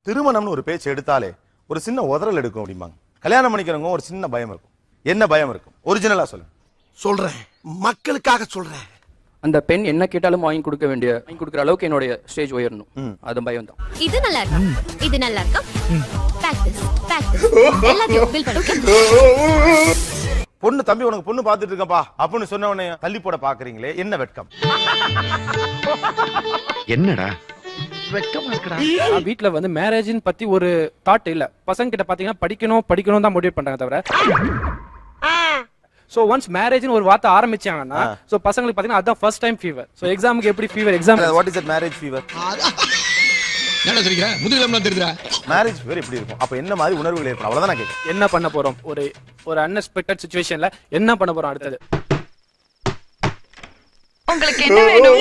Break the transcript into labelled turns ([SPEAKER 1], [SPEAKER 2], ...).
[SPEAKER 1] திருமணம்னு ஒரு பேச்சு எடுத்தாலே ஒரு சின்ன உதறல் எடுக்கும் அப்படிம்பாங்க. கல்யாணம் பண்ணிக்கிறவங்க ஒரு சின்ன பயம் இருக்கும். என்ன பயம் இருக்கும்? ஒரிஜினலா சொல்லுங்க.
[SPEAKER 2] சொல்றேன், மக்களுக்காக சொல்றேன்.
[SPEAKER 3] அந்த பெண் என்ன கேட்டாலும் வாங்கி கொடுக்குற அளவுக்கு என்னோட ஸ்டேஜ் உயரணும். அது பயம் தான்.
[SPEAKER 4] இது நல்லா இருக்கா, இது நல்லா இருக்கா, பிராக்டிஸ் எல்லாத்தையும் பில் பண்ணுங்க.
[SPEAKER 1] பொண்ணு தம்பி உனக்கு பொண்ணு பாத்துட்டு இருக்கப்பா அப்படின்னு சொன்ன உடனே தள்ளி போட பாக்குறீங்களே, என்ன வெட்கம்?
[SPEAKER 5] என்னடா வெட்கமா இருக்கடா.
[SPEAKER 6] வீட்ல வந்து மேரேஜ்னு பத்தி ஒரு தாட் இல்ல. பசங்க கிட்ட பாத்தீங்கன்னா படிக்கணும் தான் மோட்டிவேட் பண்றாங்க தவிர. சோ ஒன்ஸ் மேரேஜ்னு ஒரு வார்த்தை ஆரம்பிச்சாங்கன்னா சோ பசங்களுக்கு பாத்தீங்கன்னா அதான் ஃபர்ஸ்ட் டைம் ஃபீவர். சோ எக்ஸாமுக்கு எப்படி fever exam
[SPEAKER 1] what is that marriage fever?
[SPEAKER 5] என்ன சொல்றீங்க? முதுகுலம்லாம் தெரியுதா?
[SPEAKER 1] மேரேஜ் ஃபீவர் எப்படி இருக்கும்? அப்ப என்ன மாதிரி உணர்வுகள் ஏற்படும்? அவ்வளவுதான் நான் கேக்குறேன்.
[SPEAKER 6] என்ன பண்ண போறோம்? ஒரு அன்எக்ஸ்பெக்டட் சிச்சுவேஷன்ல என்ன பண்ண போறோம் அடுத்தது?
[SPEAKER 4] உங்களுக்கு என்ன வேணும்?